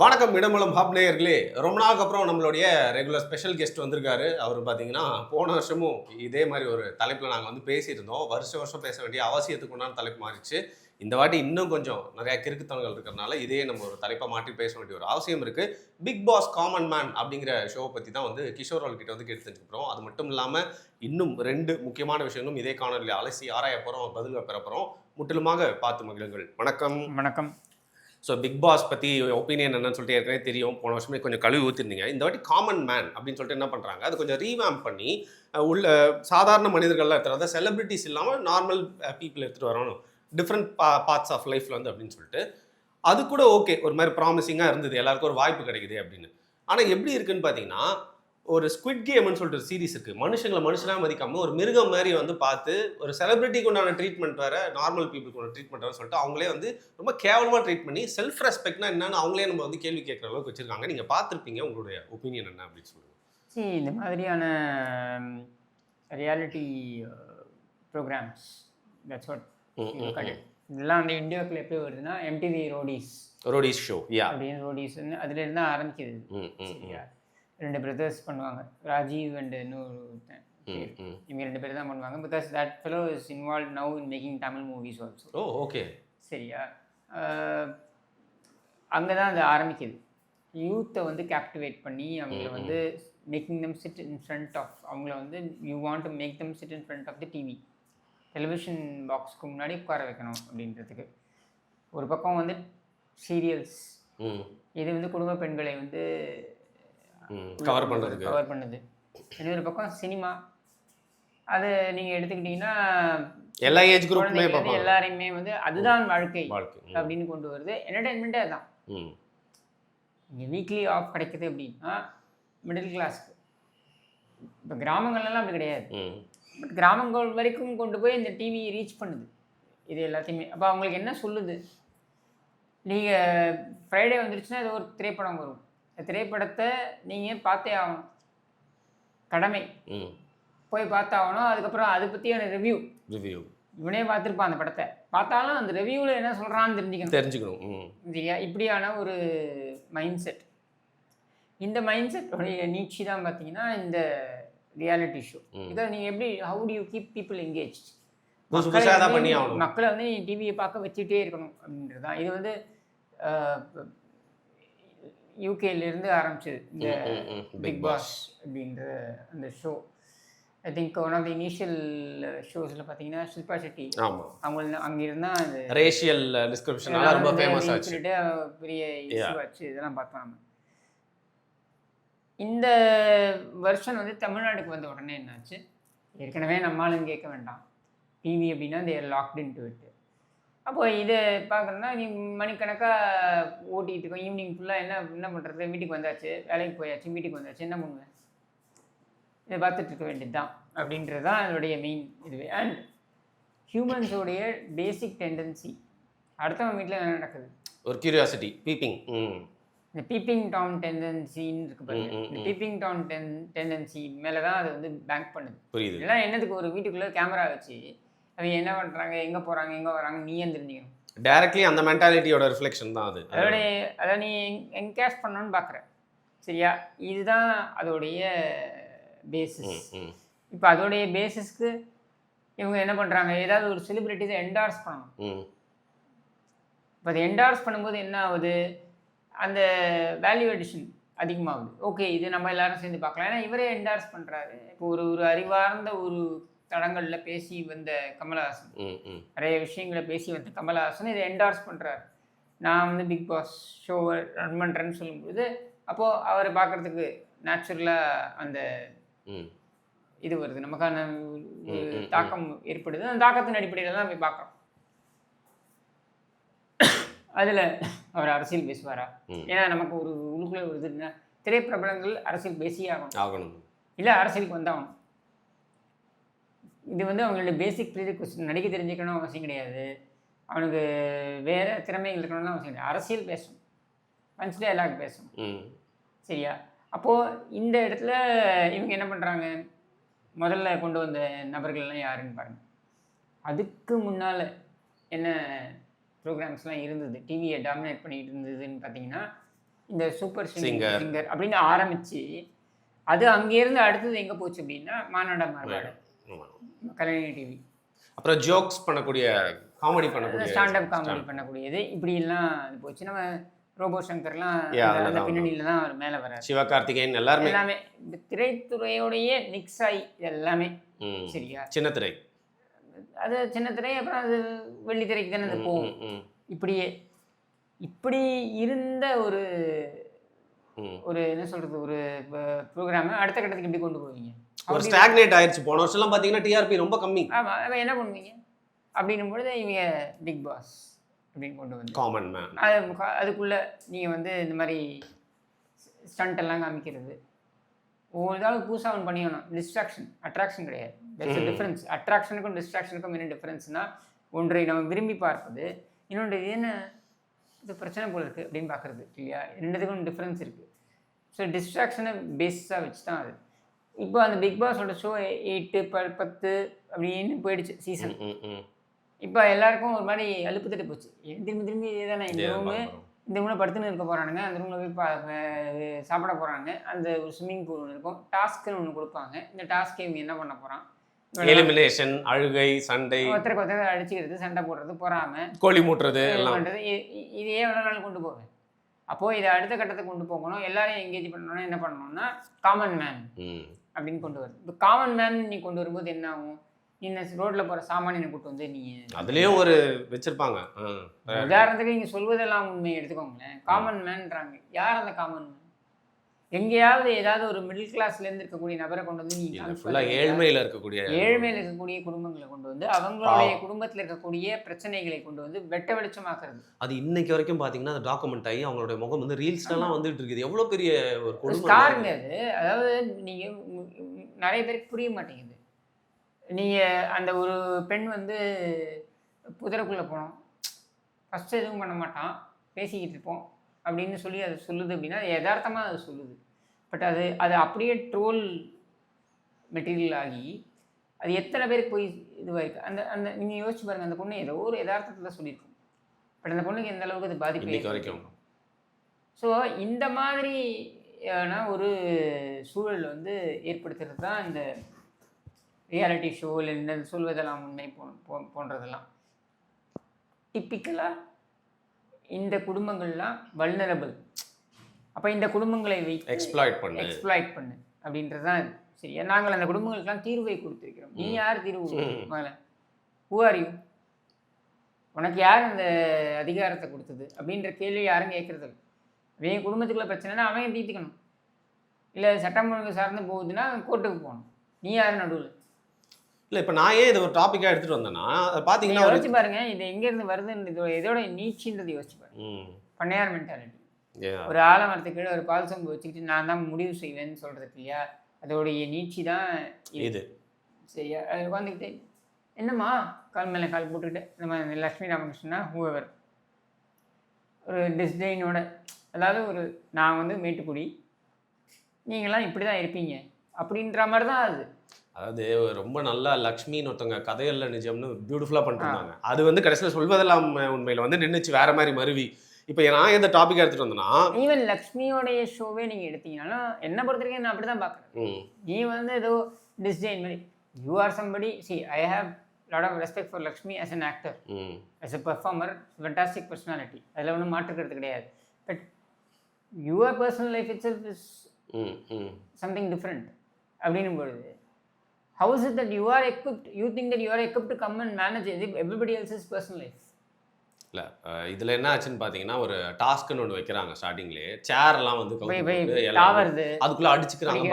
வணக்கம் இடமலம் ஹப் நேயர்களே. ரொம்ப நாளுக்கு அப்புறம் நம்மளுடைய ரெகுலர் ஸ்பெஷல் கெஸ்ட் வந்திருக்காரு. அவரு பார்த்தீங்கன்னா, போன வருஷமும் இதே மாரி ஒரு தலைப்புல நாங்க வந்து பேசியிருந்தோம். வருஷம் வருஷம் பேச வேண்டிய அவசியத்துக்கு உண்டான தலைப்பு மாறிடுச்சு. இந்த வாட்டி இன்னும் கொஞ்சம் நெறைய கிறுக்குத்தனங்கள் இருக்கிறனால, இதையே நம்ம ஒரு தலைப்பா மாற்றி பேச வேண்டிய ஒரு அவசியம் இருக்கு. பிக் பாஸ் காமன் மேன் அப்படிங்கிற ஷோவ பத்தி தான் வந்து கிஷோர் அவர்கள்கிட்ட வந்து கேட்டு தெரிஞ்சுக்க அது மட்டும் இல்லாம, இன்னும் 2 முக்கியமான விஷயங்களும் இதே காணொளியில அலசி ஆராய போறோம். பதில்கள் பெற போறோம். முற்றிலுமாக பார்த்து மகிழுங்கள். வணக்கம். வணக்கம். ஸோ பிக் பாஸ் பற்றி ஒப்பீனியன் என்னன்னு சொல்லிட்டு ஏற்கனவே தெரியும். போன வருஷமே கொஞ்சம் கழுவி ஊற்றிருந்தீங்க. இந்த வாட்டி காமன் மேன் அப்படின்னு சொல்லிட்டு என்ன பண்ணுறாங்க, அது கொஞ்சம் ரீவேம்ப் பண்ணி உள்ள சாதாரண மனிதர்கள்லாம் எடுத்துகிட்டு அதாவது செலிபிரிட்டிஸ் இல்லாமல் நார்மல் பீப்புள் எடுத்துகிட்டு வரணும். டிஃப்ரெண்ட் பார்ட்ஸ் ஆஃப் லைஃப்ல வந்து அப்படின்னு சொல்லிட்டு அது கூட ஓகே. ஒரு மாதிரி ப்ராமிசிங்காக இருந்தது. எல்லாருக்கும் ஒரு வாய்ப்பு கிடைக்குது அப்படின்னு. ஆனால் எப்படி இருக்குன்னு பார்த்தீங்கன்னா, ஒரு ஸ்குவிட் கேம்னு சொல்லிட்டு ஒரு சீரிஸ் இருக்கு. மனுஷங்கள மனுஷனா மதிக்காம ஒரு மிருகம் மாரி வந்து பார்த்து, ஒரு செலிபிரிட்டிக்கு உண்டான ட்ரீட்மெண்ட் வேற, நார்மல் பீப்புளுக்கு உண்டான ட்ரீட்மெண்ட் வேற சொல்லிட்டு, அவங்களே வந்து ரொம்ப கேவலமா ட்ரீட் பண்ணி, செல்ஃப் ரெஸ்பெக்ட்னா என்னன்னு அவங்களே நம்ம வந்து கேள்வி கேட்கிற அளவுக்கு வச்சிருக்காங்க. நீங்க பார்த்திருப்பீங்க. உங்களுடைய ஒப்பீனியன் என்ன அப்படின்னு சொல்லுங்க. இந்த மாதிரியான reality programs that's what you look at it. இதெல்லாம் வந்து இந்தியாவுக்குள்ள எப்படி வருதுன்னா, எம்டிவி ரோடீஸ் ஷோ. யா. அப்படின்னு ரோடீஸ்ன்னு அதுலேருந்து தான் ஆரம்பிக்குது. சரியா? 2 பிரதர்ஸ் பண்ணுவாங்க. ராஜீவ் அண்ட் இன்னொருத்தன். இவங்க 2 பேர் தான் பண்ணுவாங்க. Because that fellow is involve now in making Tamil movies also. Oh okay. சரியா? அங்கே தான் அது ஆரம்பிக்குது. யூத்தை வந்து கேப்டிவேட் பண்ணி அவங்கள வந்து making them sit in front of அவங்கள வந்து you want to make them sit in front of the TV. Television பாக்ஸ்க்கு முன்னாடி உட்கார வைக்கணும் அப்படின்றதுக்கு. ஒரு பக்கம் வந்து சீரியல்ஸ், இது வந்து குடும்ப பெண்களை வந்து கவர் பண்ணுது. இன்னொரு பக்கம் சினிமா, அதை நீங்கள் எடுத்துக்கிட்டிங்கன்னா எல்லா ஏஜ் குரூப்புமே எல்லாரையுமே வந்து அதுதான் வாழ்க்கை அப்படின்னு கொண்டு வருது. என்டர்டைன்மெண்ட்டே அதான். இங்கே வீக்லி ஆஃப் கிடைக்குது அப்படின்னா மிடில் கிளாஸ்க்கு. இப்போ கிராமங்கள்லாம் அப்படி கிடையாது. பட் கிராமங்கள் வரைக்கும் கொண்டு போய் இந்த டிவி ரீச் பண்ணுது இது எல்லாத்தையுமே. அப்போ அவங்களுக்கு என்ன சொல்லுது, நீங்கள் ஃப்ரைடே வந்துருச்சுன்னா இது ஒரு திரைப்படம் வரும். இந்த திரைப்படத்தை நீங்கள் பார்த்தே ஆகணும், கடமை. போய் பார்த்தாகணும். அதுக்கப்புறம் அதை பற்றியான ரிவ்யூ இவனே பார்த்துருப்பான். அந்த படத்தை பார்த்தாலும் அந்த ரிவ்யூவில் என்ன சொல்கிறான்னு தெரிஞ்சுக்கணும். சரியா? இப்படியான ஒரு மைண்ட் செட். இந்த மைண்ட் செட்டோடைய நீட்சி தான் பார்த்தீங்கன்னா இந்த ரியாலிட்டி ஷோ. இதை நீங்கள் எப்படி how to you keep people engage, மக்களை வந்து டிவியை பார்க்க வச்சுட்டே இருக்கணும் அப்படின்றது தான். இது வந்து யூகேலேருந்து ஆரம்பிச்சது இந்த பிக் பாஸ் அப்படின்ற அந்த show. I think one of the initial ஷோஸில் பார்த்தீங்கன்னா ஷில்பா ஷெட்டி அவங்க அங்கே இருந்தால் அந்த ரேஷியல் டிஸ்கிரிப்ஷன் ரொம்ப ஃபேமஸ் ஆச்சு, பெரிய இஷ்யூ ஆச்சு. இதெல்லாம் பார்த்தோம் நம்ம. இந்த வருஷன் வந்து தமிழ்நாட்டுக்கு வந்த உடனே என்னாச்சு, ஏற்கனவே நம்மளும் கேட்க வேண்டாம், டிவி அப்படின்னா தேர் லாக்ட் இன் டு இட். அப்போ இதை பார்க்கணுன்னா நீ மணிக்கணக்காக ஓட்டிகிட்டு இருக்கோம். ஈவினிங் ஃபுல்லாக என்ன பண்ணுறது, வீட்டுக்கு வந்தாச்சு, வேலைக்கு போயாச்சு, வீட்டுக்கு வந்தாச்சு, என்ன பண்ணுவேன், இதை பார்த்துட்டு இருக்க வேண்டியது தான் அப்படின்றது தான் அதனுடைய மெயின் இதுவே. அண்ட் ஹியூமன்ஸோடைய பேசிக் டெண்டன்சி, அடுத்தவங்க வீட்டில் என்ன நடக்குது, ஒரு கியூரியாசிட்டி, பீப்பிங். இந்த பீப்பிங் டான் டெண்டன்சின்னு இருக்கு பாருங்க. இந்த பீப்பிங் டான் டெண்டன்சி மேலே தான் அது வந்து பேங்க் பண்ணுது. புரியுது. எல்லாம் என்னத்துக்கு ஒரு வீட்டுக்குள்ளே கேமரா வச்சு அவங்க என்ன பண்ணுறாங்க, எங்கே போகிறாங்க, எங்கே வராங்க நீயே தெரிஞ்சுக்கணும். டைரக்ட்லி அந்த மென்டாலிட்டியோட ரிஃப்ளெக்ஷன் தான் அது. அதை நீ என்கேஷ் பண்ணணும்னு பார்க்குற. சரியா? இதுதான் அதோடைய பேசிஸ். இப்போ அதோடைய பேசிஸ்க்கு இவங்க என்ன பண்ணுறாங்க, ஏதாவது ஒரு செலிபிரிட்டிஸை என்டார்ஸ் பண்ணணும். இப்போ அதை என்டார்ஸ் பண்ணும்போது என்ன ஆகுது, அந்த வேல்யூ அடிஷன் அதிகமாகுது. ஓகே, இது நம்ம எல்லாரும் சேர்ந்து பார்க்கலாம். ஏன்னா இவரே என்டார்ஸ் பண்ணுறாரு. இப்போ ஒரு அறிவார்ந்த ஒரு தடங்களில் பேசி வந்த கமலஹாசன், நிறைய விஷயங்களை பேசி வந்த கமலஹாசன் இதை என்டார்ஸ் பண்ணுறாரு. நான் வந்து பிக் பாஸ் ஷோவை ரன் பண்ணுறேன்னு சொல்லும்போது அப்போது அவரை பார்க்குறதுக்கு நேச்சுரலாக அந்த இது வருது, நமக்கான ஒரு தாக்கம் ஏற்படுது. அந்த தாக்கத்தின் அடிப்படையில் தான் போய் பார்க்குறோம். அதில் அவர் அரசியல் பேசுவாரா? ஏன்னா நமக்கு ஒரு உள்ளுக்குள்ளே வருதுன்னா திரைப்பிரபலங்கள் அரசியல் பேசியே ஆகணும், இல்லை அரசியலுக்கு வந்தாகணும். இது வந்து அவங்களுடைய பேசிக் ப்ரீரெக்விசிட். நடிக்க தெரிஞ்சுக்கணும் அவசியம் கிடையாது, அவனுக்கு வேறு திறமைகள் இருக்கணும்னு அவசியம் கிடையாது. அரசியல் பேசணும், பஞ்ச் டயலாக் பேசணும். சரியா? அப்போது இந்த இடத்துல இவங்க என்ன பண்ணுறாங்க, முதல்ல கொண்டு வந்த நபர்கள்லாம் யாருன்னு பாருங்கள். அதுக்கு முன்னால் என்ன ப்ரோக்ராம்ஸ்லாம் இருந்தது, டிவியை டாமினேட் பண்ணிகிட்டு இருந்ததுன்னு பார்த்தீங்கன்னா இந்த சூப்பர் சிங்கர் அப்படின்னு ஆரம்பித்து அது அங்கேருந்து அடுத்தது எங்கே போச்சு அப்படின்னா மாநாட மாறுபாடு, கலைஞர் டிவி, அப்புறம் ஜோக்ஸ் பண்ணக்கூடிய காமெடி பண்ணக்கூடிய ஸ்டாண்டப் காமெடி பண்ணக்கூடியது இப்படிலாம் இது போச்சு. நம்ம ரோபோ சங்கர்லாம் அந்த பின்னணியில் தான் அவர் மேலே வர்றாரு. சிவகார்த்திகேயன் எல்லாமே திரைத்துறையோடைய மிக்ஸ் ஆகி எல்லாமே. சரியா? சின்ன திரை, அது சின்ன திரை, அப்புறம் அது வெள்ளித்திரைக்கு தானே அது போகும். இப்படி இருந்த ஒரு என்ன சொல்றது, ஒரு ப்ரோக்ராமை அடுத்த கட்டத்துக்கு எப்படி கொண்டு போவீங்க? ஒரு ஸ்டாக்னேட் ஆயிடுச்சு. போன வருஷம்லாம் பார்த்தீங்கன்னா டிஆர்பி ரொம்ப கம்மி. ஆமாம், என்ன பண்ணுவீங்க அப்படின்னும் பொழுது இவங்க பிக் பாஸ் அப்படின்னு கொண்டு வந்து காமன் மேன், அதுக்குள்ளே நீங்கள் வந்து இந்த மாதிரி ஸ்டண்ட் எல்லாம் காமிக்கிறது, ஒவ்வொரு இதாவது புதுசாக ஒன்று பண்ணிக்கணும். டிஸ்ட்ராக்ஷன், அட்ராக்ஷன் கிடையாது. டிஃப்ரென்ஸ். அட்ராக்ஷனுக்கும் டிஸ்ட்ராக்ஷனுக்கும் என்ன டிஃப்ரென்ஸ்னால், ஒன்றை நம்ம விரும்பி பார்ப்பது, இன்னொன்று இது என்ன இது பிரச்சனை போல் இருக்குது அப்படின்னு பார்க்குறது இல்லையா? ரெண்டுத்துக்கும் டிஃப்ரென்ஸ் இருக்குது. ஸோ டிஸ்ட்ராக்ஷனை பேஸாக வச்சு தான் அது. இப்போ அந்த பிக் பாஸோட ஷோ 8, 10 அப்படின்னு போயிடுச்சு சீசன். இப்போ எல்லாருக்கும் ஒரு மாதிரி அலுப்பு தட்டு போச்சு. திரும்பி தானே இந்த ரூமில் படுத்துன்னு இருக்க போகிறானுங்க, அந்த ரூமில் போய் சாப்பிட போகிறாங்க, அந்த ஒரு ஸ்விம்மிங் பூல் ஒன்று இருக்கும், டாஸ்க்குன்னு ஒன்று கொடுப்பாங்க. இந்த டாஸ்க்கை இவங்க என்ன பண்ண போகிறான்? எலிமினேஷன், அழுகை, சண்டை, ஒருத்தருக்கு அடிச்சுக்கிறது, சண்டை போடுறது, பொறாமை, கோழி மூட்டுறது, இதையே எவ்வளோ நாள் கொண்டு போவேன். அப்போது இதை அடுத்த கட்டத்தை கொண்டு போகணும், எல்லாரையும் எங்கேஜ் பண்ணணும்னா என்ன பண்ணணும்னா காமன் மேன் அப்படின்னு கொண்டு வருது. இப்போ காமன் மேன் நீ கொண்டு வரும்போது என்ன ஆகும்? நீ ரோட்டில் போகிற சாமானியனை கூட்டு வந்து நீ அதுலேயும் ஒரு வச்சுருப்பாங்க. உதாரணத்துக்கு நீங்கள் சொல்வதெல்லாம் உண்மையை எடுத்துக்கோங்களேன். காமன் மேன்றாங்க. யார் அந்த காமன் மேன்? எங்கேயாவது ஏதாவது ஒரு மிடில் கிளாஸ்லேருந்து இருக்கக்கூடிய நபரை கொண்டு வந்து நீங்கள் ஏழ்மையில் இருக்கக்கூடிய குடும்பங்களை கொண்டு வந்து அவங்களுடைய குடும்பத்தில் இருக்கக்கூடிய பிரச்சனைகளை கொண்டு வந்து வெட்ட வெளிச்சமாக்குறது. அது இன்னைக்கு வரைக்கும் பார்த்தீங்கன்னா அந்த டாக்குமெண்ட் ஆகி அவங்களுடைய முகம் வந்து ரீல்ஸ்லாம் வந்துட்டு இருக்குது. எவ்வளோ பெரிய ஒரு ஸ்டாருங்க அது. அதாவது நீங்கள் நிறைய பேருக்கு புரிய மாட்டேங்குது. நீங்கள் அந்த ஒரு பெண் வந்து புதருக்குள்ளே போனோம், ஃபஸ்ட்டு எதுவும் பண்ண மாட்டான், பேசிக்கிட்டு இருப்போம் அப்படின்னு சொல்லி அது சொல்லுது அப்படின்னா யதார்த்தமாக அது சொல்லுது. பட் அது அப்படியே ட்ரோல் மெட்டீரியல் ஆகி அது எத்தனை பேருக்கு போய் இதுவாயிருக்கு. அந்த நீங்கள் யோசிச்சு பாருங்கள், அந்த பொண்ணு ஏதோ ஒரு யதார்த்தத்தில் சொல்லியிருக்கோம். பட் அந்த பொண்ணுக்கு எந்த அளவுக்கு அது பாதிப்பு வரைக்கும். ஸோ இந்த மாதிரியான ஒரு சூழல் வந்து ஏற்படுத்துறது தான் இந்த ரியாலிட்டி ஷோ இல்லை சொல்வதெல்லாம் உண்மை போன்றதெல்லாம். டிப்பிக்கலாக இந்த குடும்பங்கள்லாம் வல்னரபிள். அப்போ இந்த குடும்பங்களை எக்ஸ்ப்ளாய்ட் பண்ணு அப்படின்றது தான் சரியா. நாங்கள் அந்த குடும்பங்களுக்கெல்லாம் தீர்வை கொடுத்துருக்கிறோம். நீ யார் தீர்வு முதல்ல? Who are you? உனக்கு யார் அந்த அதிகாரத்தை கொடுத்தது அப்படின்ற கேள்வி யாரும் கேட்குறது இல்லை. அவன் குடும்பத்துக்குள்ள பிரச்சனைனா அவன் தீர்த்துக்கணும். இல்லை சட்டம் ஒழுங்கு சார்ந்து போகுதுன்னா கோர்ட்டுக்கு போகணும். நீ யார் நடுவில்? இல்லை, இப்போ நான் ஏன் இதை ஒரு டாப்பிக்காக எடுத்துகிட்டு வந்தேன்னா பார்த்தீங்கன்னா யோசிச்சு பாருங்க, இது எங்கேருந்து வருதுன்னு இதோட நீச்சின்றது யோசிச்சு பாருங்க. பண்ணையார் மென்டாலிட்டி. ஒரு ஆலமரத்துக்கு கீழே ஒரு பால் சொம்பு வச்சுக்கிட்டு நான் தான் முடிவு செய்வேன்னு சொல்கிறதுக்கு இல்லையா, அதோடைய நீச்சி தான் இது. சரியா? அது உட்காந்துக்கிட்டு என்னம்மா கால் மேலே கால் போட்டுக்கிட்டு நம்ம லக்ஷ்மி ராமகிருஷ்ணனா ஹூவர் ஒரு டிஸ்டைனோட, அதாவது ஒரு நான் வந்து மேட்டுக்குடி, நீங்களாம் இப்படி தான் இருப்பீங்க அப்படின்ற மாதிரி தான் அது. அதாவது ரொம்ப நல்லா லக்ஷ்மின்னு ஒருத்தவங்க கதையல்ல நிஜம்னு பியூட்டிஃபுல்லாக பண்ணிருந்தாங்க. அது வந்து கடைசியில் சொல்வதெல்லாம் உண்மையில் வந்து நின்றுச்சு வேற மாதிரி மருவி. இப்போ நான் எந்த டாபிக் எடுத்துகிட்டு வந்தேன்னா, ஈவன் லக்ஷ்மியோடைய ஷோவே நீங்கள் எடுத்தீங்கன்னாலும் என்ன பொறுத்த வரைக்கும் நான் அப்படி தான் பார்க்குறேன். நீ வந்து ஏதோ டிஸ்டைன் மாதிரி you are somebody. See I have lot of respect for Lakshmi as an actor, as a performer, fantastic personality. அதில் ஒன்றும் மாற்றுக்கிறது கிடையாது. But your personal life it self is something different அப்படின்னும் பொழுது how is it that you are equipped, you think that you are equipped to come and manage everybody else's personal life? இல்லை, இதில் என்ன ஆச்சுன்னு பார்த்தீங்கன்னா ஒரு டாஸ்க்குன்னு ஒன்று வைக்கிறாங்க ஸ்டார்டிங்லேயே. சேர்லாம் வந்து அதுக்குள்ளே அடிச்சுக்கிறாங்க.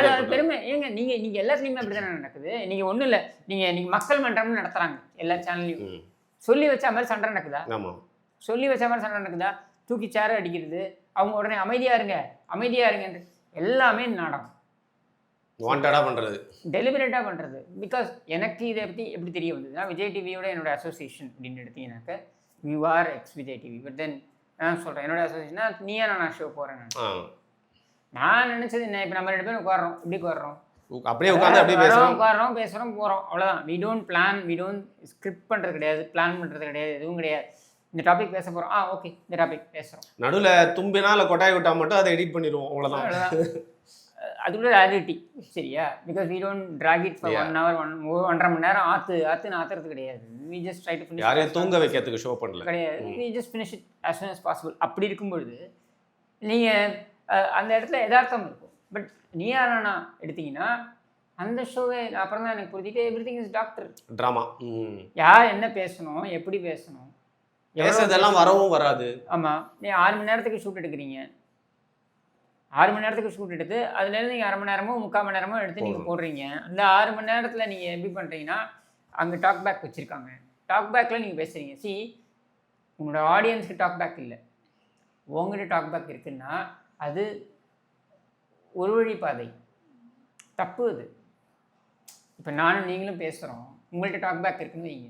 அது பெருமை ஏங்க. நீங்கள் எல்லாத்துலேயுமே அப்படி தானே நடக்குது. நீங்கள் ஒன்றும் இல்லை, நீங்கள் மக்கள் மன்றம்னு நடத்துகிறாங்க எல்லா சேனல்லையும். சொல்லி வச்ச மாதிரி சண்டை நடக்குதா? ஆமாம், சொல்லி வச்ச மாதிரி சண்டை நடக்குதா? தூக்கி சேரை அடிக்கிறது, அவங்க உடனே அமைதியாக இருங்கன்ற எல்லாமே நாடகம். வாண்டடாக பண்ணுறது, டெலிபரேட்டாக பண்ணுறது. பிகாஸ் எனக்கு இதை பற்றி எப்படி தெரிய வந்ததுன்னா, விஜய் டிவியோட என்னோடய அசோசியேஷன் அப்படின்னு எடுத்தீங்கன்னாக்க you are ex Vijay TV. But then நான் சொல்கிறேன் என்னோடய அசோசியேஷனா நீயா நான் ஷோ போகிறேன். நான் நினச்சது என்ன, இப்போ நம்ம 2 பேரும் உட்காரோம், இப்படி உட்காரோம், அப்படியே உட்காந்து அப்படியே பேசுகிறோம் போகிறோம், அவ்வளோதான். We don't plan, we don't script பண்ணுறது கிடையாது, பிளான் பண்ணுறது கிடையாது, எதுவும் கிடையாது. இந்த டாபிக் பேச போகிறோம், ஓகே இந்த டாபிக் பேசுகிறோம். நடுவில் தும்பினா இல்லை கொட்டாய் விட்டா மட்டும் அதை எடிட் பண்ணிடுவோம், அவ்வளோதான். அது கூட ரேரிட்டி, சரியா? Because we don't track it for 1 hour 1.5 மணி நேரம் ஆத்துறது கிடையாது. We just try to finish. யாரையும் தூங்க வைக்கிறதுக்கு ஷோ பண்ணல கிடையாது. We just finish it as soon as possible. அப்படி இருக்கும்பொழுது நீங்கள் அந்த இடத்துல யதார்த்தம் இருக்கும். பட் நீயா நானா எடுத்தீங்கன்னா அந்த ஷோவே அப்புறம் தான் எனக்கு புரிஞ்சுட்டு எவ்ரிதிங் இஸ் டாக்டர் ட்ராமா. யார் என்ன பேசணும், எப்படி பேசணும், பேசுறதெல்லாம் வரவும் வராது. ஆமாம், நீ 6 மணி நேரத்துக்கு ஷூட் எடுக்கிறீங்க. 6 மணி நேரத்துக்கு ஷூட் எடுத்து அதுலேருந்து நீங்கள் 1/2 மணி நேரமோ 3/4 மணி நேரமோ எடுத்து நீங்கள் போடுறீங்க. அந்த 6 மணி நேரத்தில் நீங்கள் எப்படி பண்ணுறீங்கன்னா அங்கே டாக் பேக் வச்சுருக்காங்க. டாக் பேக்கில் நீங்கள் பேசுகிறீங்க. உங்களோட ஆடியன்ஸுக்கு டாக் பேக் இல்லை, உங்கள்கிட்ட டாக் பேக் இருக்குன்னா அது ஒரு வழி பாதை, தப்பு. அது இப்போ நானும் நீங்களும் பேசுகிறோம், உங்கள்கிட்ட டாக் பேக் இருக்குன்னு வைங்க,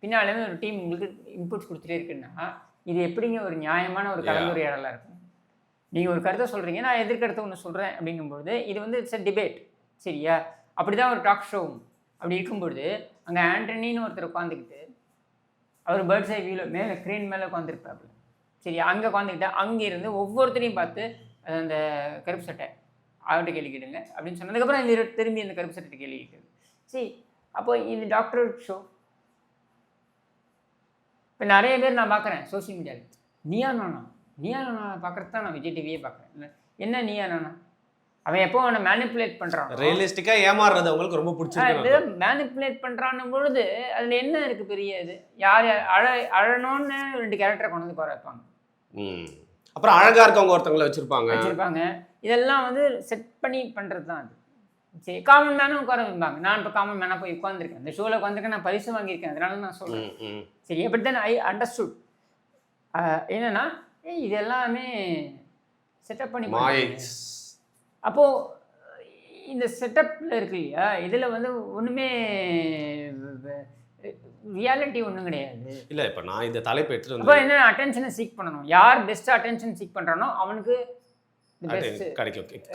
பின்னாலேருந்து ஒரு டீம் உங்களுக்கு இன்புட்ஸ் கொடுத்துட்டே இருக்குன்னா இது எப்படிங்க ஒரு நியாயமான ஒரு கலந்துரையாடலாக இருக்கும்? நீங்கள் ஒரு கருத்தை சொல்கிறீங்க, நான் எதிர்கருத்தை ஒன்று சொல்கிறேன் அப்படிங்கும்பொழுது இது வந்து இட்ஸ் அ டிபேட், சரியா? அப்படி தான் ஒரு டாக் ஷோவும். அப்படி இருக்கும்பொழுது அங்கே ஆண்டனின்னு ஒருத்தர் உட்காந்துக்கிட்டு அவர் பேர்ட்ஸ் ஐ வியூவில் மேலே ஸ்க்ரீன் மேலே உட்காந்துருப்பாப்புல, சரியா? அங்கே உட்காந்துக்கிட்டு அங்கேருந்து ஒவ்வொருத்தரையும் பார்த்து அந்த கருப்பு சட்டை அவர்கிட்ட கேள்வி கேளுங்க அப்படின்னு சொன்னதுக்கப்புறம் இந்த திரும்பி அந்த கருப்பு சட்டை கேள்வி கேட்குறது. சரி, அப்போ இது டாக்டர் ஷோ. இப்போ நிறைய பேர் நான் பார்க்குறேன் சோஷியல் மீடியாவில், நீயா நானா பார்க்குறது தான் நான் விஜய் டிவியே பார்க்குறேன். என்ன நீயா நானா? அவன் எப்போ அவனை மேனிப்புலேட் பண்ணுறான், ரியலிஸ்டிக்காக ஏமாறுறது அவங்களுக்கு ரொம்ப பிடிச்சிருக்கு. மேனிப்புலேட் பண்ணுறான்னு பொழுது அதில் என்ன இருக்குது பெரிய இது? யார் அழணும்னு 2 கேரக்டரை கொண்டு வந்து வைப்பாங்க, அப்புறம் அழகாக இருக்கவங்க ஒருத்தவங்களை வச்சுருப்பாங்க. இதெல்லாம் வந்து செட் பண்ணி பண்ணுறது தான் அது. சரி, காமன் மேனும் உட்கார வைப்பாங்க. நான் இப்போ காமன் மேனாக போய் உட்காந்துருக்கேன், இந்த ஷோவில் உட்காந்துருக்கேன், நான் பரிசு வாங்கியிருக்கேன், அதனால நான் சொல்கிறேன். சரி, எப்படி தான் ஐ அண்டர்ஸ்டுட் என்னென்னா இது எல்லாமே செட்டப் பண்ணி. அப்போது இந்த செட்டப்பில் இருக்கு இல்லையா, இதில் வந்து ஒன்றுமே ரியாலிட்டி ஒன்றும் கிடையாது. இல்லை, இப்போ நான் இந்த தலைப்பு எடுத்துகிட்டு அப்போ என்ன அட்டென்ஷனை சீக் பண்ணணும். யார் பெஸ்ட்டாக அட்டென்ஷன் சீக் பண்ணுறானோ அவனுக்கு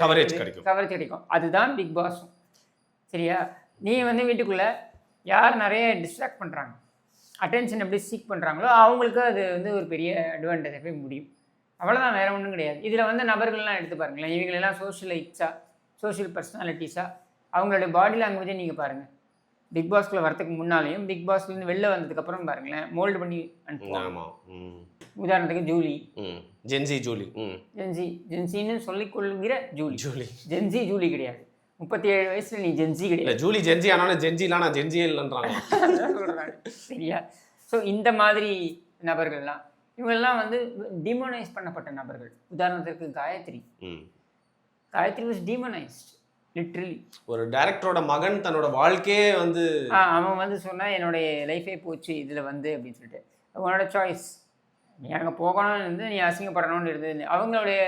கவரேஜ் கிடைக்கும். அதுதான் பிக் பாஸும், சரியா? நீ வந்து வீட்டுக்குள்ளே யார் நிறைய டிஸ்ட்ராக்ட் பண்ணுறாங்க, அட்டென்ஷன் எப்படி சீக் பண்ணுறாங்களோ அவங்களுக்கு அது வந்து ஒரு பெரிய அட்வான்டேஜ் போய் முடியும். அவ்வளோதான், வேறு ஒன்றும் கிடையாது. இதில் வந்து நபர்கள்லாம் எடுத்து பாருங்களேன், இவங்களெல்லாம் சோஷியலைட்ஸாக, சோஷியல் பர்சனாலிட்டிஸாக, அவங்களோட பாடி லாங்குவேஜை நீங்கள் பாருங்கள். பிக் பாஸ்க்குள்ளே வரதுக்கு முன்னாலேயும் பிக் பாஸ்லேருந்து வெளில வந்ததுக்கப்புறம் பாருங்களேன், மோல்டு பண்ணி அனுப்புவாங்க. உதாரணத்துக்கு ஜூலி, ஜென்சின்னு சொல்லிக்கொள்கிற ஜூலி ஜூலி கிடையாது. 37 வயசுல நீ ஜென்சி கிடையாது. ஜூலி ஜென்சி ஆனாலும் ஜென்சிலாம் நான் ஜென்சியே இல்லைன்றாங்க, சரியா? ஸோ இந்த மாதிரி நபர்கள்லாம் இவங்கெல்லாம் வந்து டிமோனைஸ் பண்ணப்பட்ட நபர்கள். உதாரணத்திற்கு காயத்ரி வாஸ் டிமோனைஸ்ட் லிட்ரலி. ஒரு டைரக்டரோட மகன் தன்னோட வாழ்க்கையே வந்து அவன் வந்து சொன்னால் என்னுடைய லைஃபே போச்சு இதில் வந்து அப்படின்னு சொல்லிட்டு. உன்னோட சாய்ஸ், நீ அங்கே போகணும்னு இருந்து நீ அசிங்கப்படணும்னு இருந்தது. அவங்களுடைய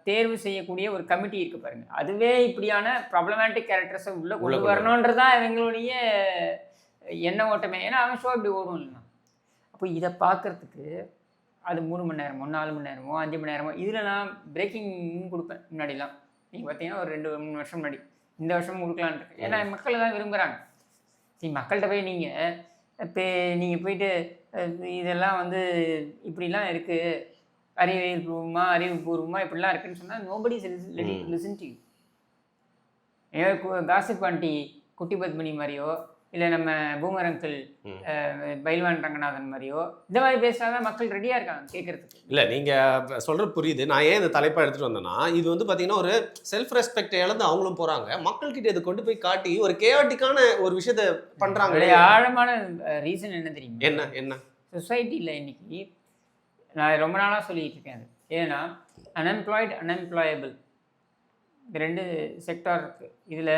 தேர்வு செய்யக்கூடிய ஒரு கமிட்டி இருக்குது பாருங்கள், அதுவே இப்படியான ப்ராப்ளமேட்டிக் கேரக்டர்ஸை உள்ளே கொண்டு வரணுன்றது தான் இவங்களுடைய எண்ண ஓட்டமே. ஏன்னா அவன் ஷோ இப்படி ஓடும் இல்லைன்னா. அப்போ இதை பார்க்குறதுக்கு அது 3 மணி நேரமோ 4 மணி நேரமோ 5 மணி நேரமோ இதில் நான் பிரேக்கிங் கொடுப்பேன் முன்னாடிலாம். நீங்கள் பார்த்தீங்கன்னா ஒரு 2-3 வருஷம் முன்னாடி, இந்த வருஷம் கொடுக்கலான்னு இருக்கு. ஏன்னா மக்கள் தான் விரும்புகிறாங்க. சரி, மக்கள்கிட்ட போய் நீங்கள் போயிட்டு இதெல்லாம் வந்து இப்படிலாம் இருக்குது, அறிவுபூர்வமாக இப்படிலாம் இருக்குன்னு சொன்னால் nobody listen to you. Gossip aunty குட்டி பத்மினி மாதிரியோ இல்லை நம்ம பூமர் அங்கிள் பைல்வான் ரங்கநாதன் மாதிரியோ இந்த மாதிரி பேசினாதான் மக்கள் ரெடியாக இருக்காங்க கேட்குறதுக்கு. இல்லை, நீங்கள் சொல்கிறது புரியுது. நான் ஏன் இந்த தலைப்பாக எடுத்துகிட்டு வந்தேன்னா, இது வந்து பார்த்தீங்கன்னா ஒரு செல்ஃப் ரெஸ்பெக்ட் இழந்து அவங்களும் போகிறாங்க. மக்கள்கிட்ட இதை கொண்டு போய் காட்டி ஒரு கேஆட்டிக்கான ஒரு விஷயத்த பண்ணுறாங்க. ஆழமான ரீசன் என்ன தெரியுமா? என்ன சொசைட்டியில் இன்னைக்கு நான் ரொம்ப நாளாக சொல்லிகிட்டு இருக்கேன். அது ஏன்னா அன்எம்ப்ளாயபிள் 2 செக்டார் இருக்குது. இதில்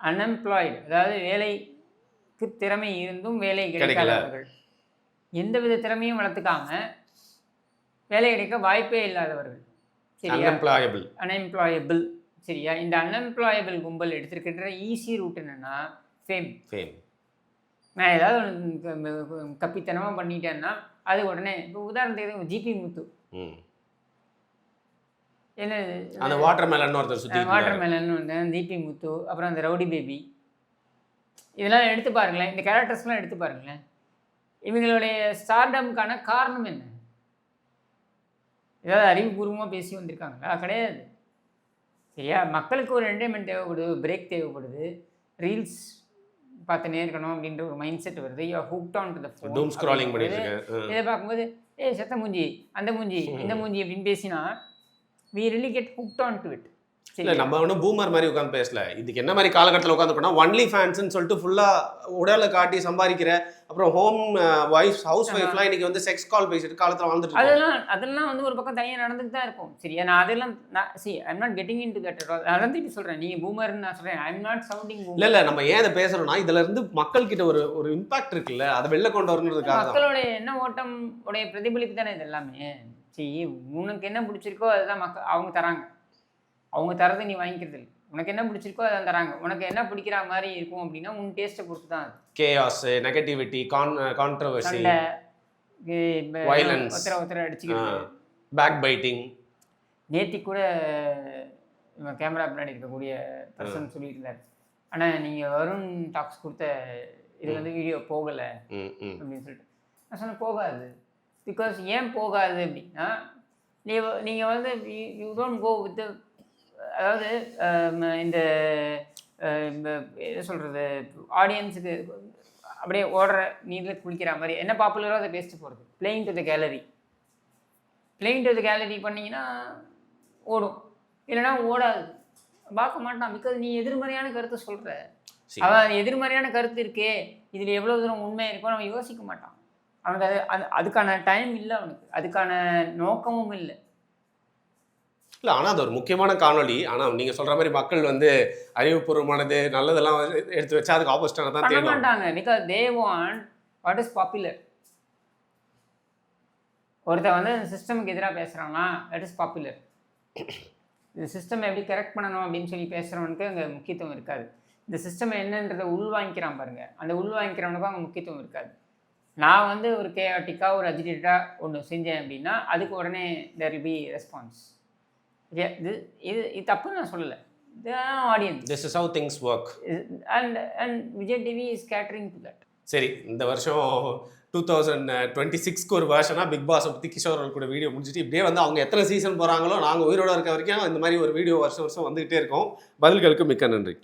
அன்எம்ப்ளாய்டு, அதாவது வேலைக்கு திறமை இருந்தும் வேலை கிடைக்காதவர்கள், எந்தவித திறமையும் வளர்த்துக்காம வேலை கிடைக்க வாய்ப்பே இல்லாதவர்கள், சரியா? அன்எம்ப்ளாயபிள், சரியா? இந்த அன்எம்ப்ளாயபிள் கும்பல் எடுத்திருக்கின்ற ஈஸி ரூட் என்னன்னா ஃபேம். நான் ஏதாவது கப்பித்தனமாக பண்ணிட்டேன்னா அது உடனே, இப்போ உதாரணத்துக்கு ஜிபி முத்து, என்ன அந்த வாட்டர் மேலன் வந்து ஜிபி முத்து, அப்புறம் அந்த ரவுடி பேபி, இதெல்லாம் எடுத்து பாருங்களேன். இந்த கேரக்டர்ஸ்லாம் எடுத்து பாருங்களேன். இவங்களுடைய ஸ்டார்டம்க்கான காரணம் என்ன? ஏதாவது அறிவுபூர்வமாக பேசி வந்திருக்காங்களா? கிடையாது. சரியா? மக்களுக்கு ஒரு என்டர்டைன்மெண்ட் தேவைப்படுது, பிரேக் தேவைப்படுது, ரீல்ஸ் பார்த்துனே இருக்கணும் அப்படின்ற ஒரு மைண்ட் செட் வருது. You are hooked on to the phone. Doom scrolling பண்ணிட்டு இருக்கேன். இதை பார்க்கும்போது செத்த மூஞ்சி, அந்த மூஞ்சி, இந்த மூஞ்சி அப்படின்னு பேசினா we really get hooked on to it. இல்லை நம்ம ஒன்றும் பூமர் மாதிரி உட்காந்து பேசல. இதுக்கு என்ன மாதிரி காலகட்டத்தில் உட்காந்துருக்கோம்னா ஒன்லி ஃபேன்ஸ்ன்னு சொல்லிட்டு ஃபுல்லாக உடலை காட்டி சம்பாதிக்கிற அப்புறம் ஹவுஸ் ஒய்ஃப்லாம் இன்னைக்கு வந்து செக்ஸ் கால் பேசிட்டு காலத்தில் வாழ்ந்துட்டு அதெல்லாம் வந்து ஒரு பக்கம் தனியாக நடந்துட்டு தான் இருக்கும். சரியா? நான் அதெல்லாம் I'm not getting in to that. அதான் திருப்பி சொல்கிறேன், நீங்கள் பூமர்னு நான் சொல்கிறேன். I'm not sounding boomer. இல்லை நம்ம ஏன் இதை பேசுகிறோம்னா இதுல இருந்து மக்கள் கிட்ட ஒரு இம்பாக்ட் இருக்குல்ல, அதை வெளில கொண்டு வரணுன்றதுக்காக. மக்களுடைய எண்ண ஓட்டம் உடைய பிரதிபலிப்பு தானே இது எல்லாமே. சரி, உனக்கு என்ன பிடிச்சிருக்கோ அதுதான் அவங்க தராங்க. அவங்க தரதை நீ வாங்கிக்கிறது இல்லை. உனக்கு என்ன பிடிச்சிருக்கோ அதான் தராங்க. உனக்கு என்ன பிடிக்கிற மாதிரி இருக்கும் அப்படின்னா உன் டேஸ்ட்டை பொறுத்து தான் அது. கேயாஸ், நெகட்டிவிட்டி, கான்ட்ரவர்சி, வயலன்ஸ், ஒருத்தரை அடிச்சுக்கிறது, பேக் பைட்டிங். நேத்தி கூட கேமரா பின்னாடி இருக்கக்கூடிய பர்சன் சொல்லியிருந்தார், ஆனால் நீங்கள் வருண் டாக்ஸ் கொடுத்த இது வந்து வீடியோ போகலை அப்படின்னு சொல்லிட்டு. நான் சொன்னேன் போகாது. பிகாஸ் ஏன் போகாது அப்படின்னா நீங்கள் வந்து யூ டோன்ட் கோ வித், அதாவது இந்த என்ன சொல்கிறது, ஆடியன்ஸுக்கு அப்படியே ஓடுற நீரில் குளிக்கிற மாதிரி என்ன பாப்புலரோ அதை பேசிட்டு போகிறது. பிளேயிங் டு த கேலரி பண்ணிங்கன்னா ஓடும், இல்லைனா ஓடாது, பார்க்க மாட்டான். பிகாஸ் நீ எதிர்மறையான கருத்தை சொல்கிற. அவன் எதிர்மறையான கருத்து இருக்கே, இதில் எவ்வளோ தூரம் உண்மை இருக்கோ அவன் யோசிக்க மாட்டான். அவனுக்கு அதுக்கான டைம் இல்லை, அவனுக்கு அதுக்கான நோக்கமும் இல்லை. இல்லை, ஆனால் அது ஒரு முக்கியமான காணொலி. ஆனால் நீங்கள் சொல்கிற மாதிரி மக்கள் வந்து அறிவுபூர்வமானது நல்லதெல்லாம் எடுத்து வச்சா அதுக்கு ஆப்போசிட்டாக தான் தேட மாட்டாங்க. Because they want what is popular. ஒருத்தர் வந்து இந்த சிஸ்டமுக்கு எதிராக பேசுகிறாங்கன்னா தட் இஸ் பாப்புலர். இந்த சிஸ்டம் எப்படி கரெக்ட் பண்ணணும் அப்படின்னு சொல்லி பேசுகிறவனுக்கு அங்கே முக்கியத்துவம் இருக்காது. இந்த சிஸ்டம் என்னன்றதை உள்வாங்கிக்கிறான் பாருங்கள், அந்த உள்வாங்கிக்கிறவனுக்கும் அங்கே முக்கியத்துவம் இருக்காது. நான் வந்து ஒரு கேஆட்டிக்காக ஒரு அஜிடேட்டாக ஒன்று செஞ்சேன் அப்படின்னா அதுக்கு உடனே தேர் வில் பி ரெஸ்பான்ஸ். இது தப்புன்னு நான் சொல்லலை. Audience, this is how things work. And Vijay TV is catering to that. சரி, இந்த வருஷம் 2026க்கு ஒரு வருஷனா பிக் பாஸை பற்றி கிஷோர் அவர்கள் கூட வீடியோ முடிச்சுட்டு இப்படியே வந்து அவங்க எத்தனை சீசன் போகிறாங்களோ நாங்கள் உயிரோடு இருக்க வரைக்கும் இந்த மாதிரி ஒரு வீடியோ வருஷம் வந்துகிட்டே இருக்கோம். பதில்களுக்கு மிக்க நன்றி.